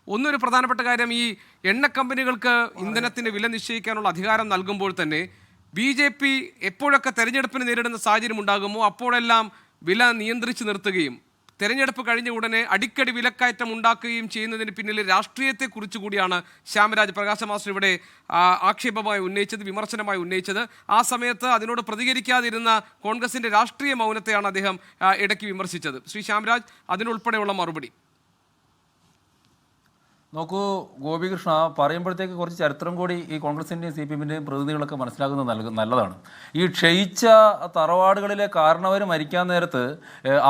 ഒന്നൊരു പ്രധാനപ്പെട്ട കാര്യം, ഈ എണ്ണ കമ്പനികൾക്ക് ഇന്ധനത്തിന് വില നിശ്ചയിക്കാനുള്ള അധികാരം നൽകുമ്പോൾ തന്നെ BJP എപ്പോഴൊക്കെ തെരഞ്ഞെടുപ്പിന് നേരിടുന്ന സാഹചര്യം ഉണ്ടാകുമോ അപ്പോഴെല്ലാം വില നിയന്ത്രിച്ച് നിർത്തുകയും തെരഞ്ഞെടുപ്പ് കഴിഞ്ഞ ഉടനെ അടിക്കടി വിലക്കയറ്റം ഉണ്ടാക്കുകയും ചെയ്യുന്നതിന് പിന്നിൽ രാഷ്ട്രീയത്തെക്കുറിച്ച് കൂടിയാണ് ശ്യാമരാജ് പ്രകാശ് മാസ്റ്റർ ഇവിടെ ആക്ഷേപമായി ഉന്നയിച്ചത്, വിമർശനമായി ഉന്നയിച്ചത്. ആ സമയത്ത് അതിനോട് പ്രതികരിക്കാതിരുന്ന കോൺഗ്രസിൻ്റെ രാഷ്ട്രീയ മൗനത്തെയാണ് അദ്ദേഹം ഇടയ്ക്ക് വിമർശിച്ചത്. ശ്രീ ശ്യാമരാജ്, അതിനുൾപ്പെടെയുള്ള മറുപടി. നോക്കൂ ഗോപികൃഷ്ണ, പറയുമ്പോഴത്തേക്ക് കുറച്ച് ചരിത്രം കൂടി ഈ കോൺഗ്രസിൻ്റെയും CPM-ൻ്റെയും പ്രതിനിധികളൊക്കെ മനസ്സിലാക്കുന്നത് നല്ലതാണ്. ഈ ക്ഷയിച്ച തറവാടുകളിലെ കാരണവർ മരിക്കാൻ നേരത്ത്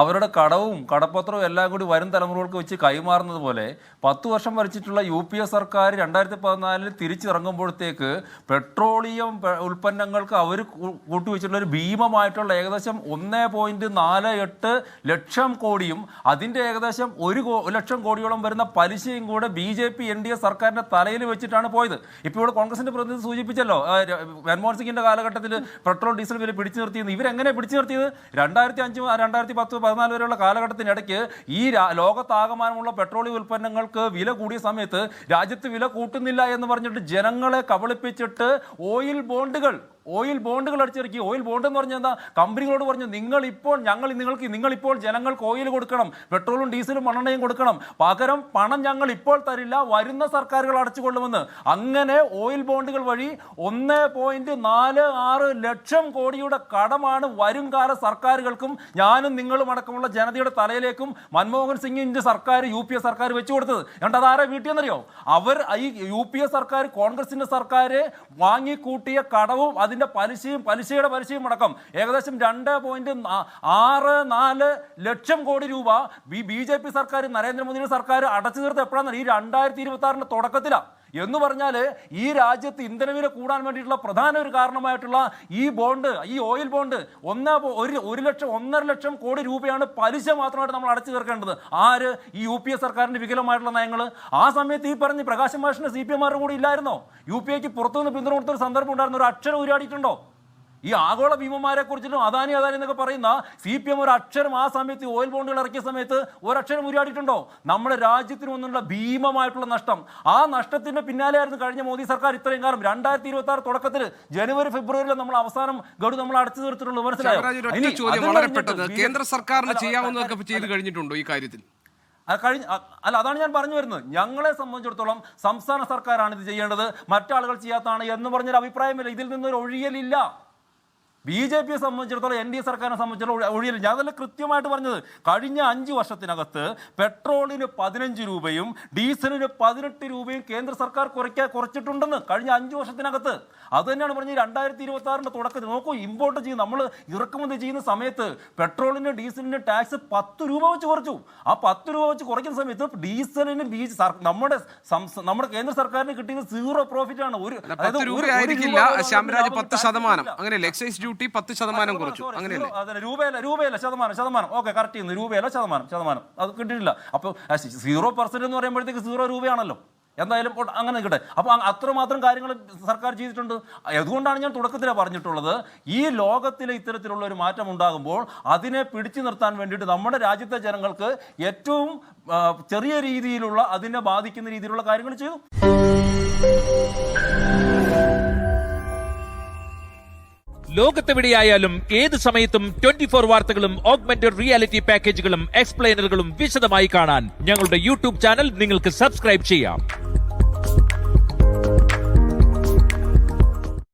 അവരുടെ കടവും കടപ്പത്രവും എല്ലാം കൂടി വരും തലമുറകൾക്ക് വെച്ച് കൈമാറുന്നത് പോലെ 10 വർഷം ഭരിച്ചിട്ടുള്ള UPA സർക്കാർ 2014 തിരിച്ചിറങ്ങുമ്പോഴത്തേക്ക് പെട്രോളിയം ഉൽപ്പന്നങ്ങൾക്ക് അവർ കൂട്ടിവെച്ചിട്ടുള്ള ഒരു ഭീമമായിട്ടുള്ള ഏകദേശം 1.48 ലക്ഷം കോടിയും അതിൻ്റെ ഏകദേശം 1 ലക്ഷം കോടിയോളം വരുന്ന പലിശയും കൂടെ BJP NDA സർക്കാരിന്റെ തലയിൽ വെച്ചിട്ടാണ് പോയത്. ഇപ്പോൾ ഇവിടെ കോൺഗ്രസിന്റെ പ്രതിനിധി സൂചിപ്പിച്ചല്ലോ, മൻമോഹൻ സിംഗിന്റെ കാലഘട്ടത്തിൽ പെട്രോൾ ഡീസൽ വില പിടിച്ചു നിർത്തിയത്. ഇവരെങ്ങനെ പിടിച്ചു നിർത്തിയത്? 2005, 2010, 2014 വരെയുള്ള കാലഘട്ടത്തിനിടയ്ക്ക് ഈ ലോകത്താകമാനമുള്ള പെട്രോളിയം ഉൽപ്പന്നങ്ങൾക്ക് വില കൂടിയ സമയത്ത് രാജ്യത്ത് വില കൂട്ടുന്നില്ല എന്ന് പറഞ്ഞിട്ട് ജനങ്ങളെ കബളിപ്പിച്ചിട്ട് ഓയിൽ ബോണ്ടുകൾ അടിച്ചിറക്കി. ഓയിൽ ബോണ്ട് എന്ന് പറഞ്ഞാൽ എന്താ? കമ്പനികളോട് പറഞ്ഞു, നിങ്ങളിപ്പോൾ ജനങ്ങൾക്ക് ഓയിൽ കൊടുക്കണം, പെട്രോളും ഡീസലും മണ്ണെണ്ണയും കൊടുക്കണം, പകരം പണം ഞങ്ങൾ ഇപ്പോൾ തരില്ല, വരുന്ന സർക്കാരുകൾ അടച്ചുകൊള്ളുമെന്ന്. അങ്ങനെ ഓയിൽ ബോണ്ടുകൾ വഴി 1.46 ലക്ഷം കോടിയുടെ കടമാണ് വരും കാല സർക്കാരുകൾക്കും ഞാനും നിങ്ങളും അടക്കമുള്ള ജനതയുടെ തലയിലേക്കും മൻമോഹൻ സിംഗിന്റെ സർക്കാർ UPA സർക്കാർ വെച്ചു കൊടുത്തത്. എന്നിട്ട് അതാരെ വീട്ടിയെന്നറിയോ? അവർ ഈ UPA സർക്കാർ, കോൺഗ്രസിന്റെ സർക്കാർ വാങ്ങിക്കൂട്ടിയ കടവും അതിന്റെ പലിശയുടെ പലിശയും അടക്കം ഏകദേശം 2.64 ലക്ഷം കോടി രൂപ BJP സർക്കാർ, നരേന്ദ്രമോദിയുടെ സർക്കാർ അടച്ചു തീർത്ത് എപ്പോഴാണ്? ഈ 2026 തുടക്കത്തിലാണ്. എന്ന് പറഞ്ഞാൽ ഈ രാജ്യത്ത് ഇന്ധനവില കൂടാൻ വേണ്ടിയിട്ടുള്ള പ്രധാന ഒരു കാരണമായിട്ടുള്ള ഈ ഓയിൽ ബോണ്ട് 1.5 ലക്ഷം കോടി രൂപയാണ് പലിശ മാത്രമായിട്ട് നമ്മൾ അടച്ചു തീർക്കേണ്ടത്. ആര്? ഈ UPA സർക്കാരിന്റെ വികലമായിട്ടുള്ള നയങ്ങൾ. ആ സമയത്ത് ഈ പറഞ്ഞ് പ്രകാശ് മാഷിന്റെ CPM-മാരുടെ കൂടി ഇല്ലായിരുന്നോ? UPAക്ക് പുറത്തുനിന്ന് പിന്തുണ കൊടുത്തൊരു സന്ദർഭം ഉണ്ടായിരുന്നു. ഒരു അക്ഷരം ഉരുവാടിയിട്ടുണ്ടോ? ഈ ആഗോള ഭീമന്മാരെ കുറിച്ചിട്ടും അദാനി എന്നൊക്കെ പറയുന്ന CPM ഒരു അക്ഷരം ആ സമയത്ത് ഓയിൽ ബോണ്ടുകൾ ഇറക്കിയ സമയത്ത് ഒരക്ഷരം ഉരുവാടിയിട്ടുണ്ടോ? നമ്മുടെ രാജ്യത്തിന് ഒന്നുള്ള ഭീമമായിട്ടുള്ള നഷ്ടം. ആ നഷ്ടത്തിന്റെ പിന്നാലെയായിരുന്നു കഴിഞ്ഞ മോദി സർക്കാർ ഇത്രയും കാലം. 2026 തുടക്കത്തിൽ ജനുവരി ഫെബ്രുവരിയിൽ നമ്മൾ അവസാനം ഗഡു നമ്മൾ അടച്ചു തീർത്തിട്ടുള്ളൂ. മനസ്സിലായോ? കേന്ദ്ര സർക്കാരിന് ചെയ്യാവുന്നതൊക്കെ ചെയ്ത് കഴിഞ്ഞിട്ടുണ്ടോ ഈ കാര്യത്തിൽ? അതാണ് ഞാൻ പറഞ്ഞു വരുന്നത്. ഞങ്ങളെ സംബന്ധിച്ചിടത്തോളം സംസ്ഥാന സർക്കാരാണ് ഇത് ചെയ്യേണ്ടത്, മറ്റാളുകൾ ചെയ്യാത്തതാണ് എന്ന് പറഞ്ഞൊരു അഭിപ്രായമില്ല. ഇതിൽ നിന്നൊരു ഒഴിയലില്ല. BJPയെ സംബന്ധിച്ചിടത്തോളം, NDA സർക്കാരിനെ സംബന്ധിച്ചിടത്തോളം ഒഴിയൽ. ഞാൻ നല്ല കൃത്യമായിട്ട് പറഞ്ഞത്, കഴിഞ്ഞ 5 വർഷത്തിനകത്ത് പെട്രോളിന് 15 രൂപയും ഡീസലിന് 18 രൂപയും കേന്ദ്ര സർക്കാർ കുറച്ചിട്ടുണ്ടെന്ന് കഴിഞ്ഞ 5 വർഷത്തിനകത്ത്. അത് തന്നെയാണ് പറഞ്ഞത്. 2026 തുടക്കത്തിൽ നോക്കൂ, ഇമ്പോർട്ട് ചെയ്യുന്ന നമ്മൾ ഇറക്കുമതി ചെയ്യുന്ന സമയത്ത് പെട്രോളിന് ഡീസലിന് ടാക്സ് 10 രൂപ വെച്ച് കുറച്ചു. ആ 10 രൂപ വെച്ച് കുറയ്ക്കുന്ന സമയത്ത് ഡീസലിന് നമ്മുടെ കേന്ദ്ര സർക്കാരിന് കിട്ടിയത് 0 പ്രോഫിറ്റ് ആണ്. രൂപയല്ല ശതമാനം. ഓക്കെ, കറക്റ്റ് ചെയ്യുന്നു. രൂപയല്ല ശതമാനം അത് കിട്ടിയിട്ടില്ല. അപ്പോൾ 0% എന്ന് പറയുമ്പോഴത്തേക്ക് 0 രൂപയാണല്ലോ. എന്തായാലും അങ്ങനെ കിട്ടെ. അപ്പോൾ അത്രമാത്രം കാര്യങ്ങൾ സർക്കാർ ചെയ്തിട്ടുണ്ട്. അതുകൊണ്ടാണ് ഞാൻ തുടക്കത്തിലേ പറഞ്ഞിട്ടുള്ളത്, ഈ ലോകത്തിലെ ഇത്തരത്തിലുള്ള ഒരു മാറ്റം ഉണ്ടാകുമ്പോൾ അതിനെ പിടിച്ചു നിർത്താൻ വേണ്ടിയിട്ട് നമ്മുടെ രാജ്യത്തെ ജനങ്ങൾക്ക് ഏറ്റവും ചെറിയ രീതിയിലുള്ള, അതിനെ ബാധിക്കുന്ന രീതിയിലുള്ള കാര്യങ്ങൾ ചെയ്തു. ലോകത്തെവിടെയായാലും ഏത് സമയത്തും 24 വാർത്തകളും ഓഗ്മെന്റഡ് റിയാലിറ്റി പാക്കേജുകളും എക്സ്പ്ലെയിനറുകളും വിശദമായി കാണാൻ ഞങ്ങളുടെ YouTube ചാനൽ നിങ്ങൾക്ക് സബ്സ്ക്രൈബ് ചെയ്യാം.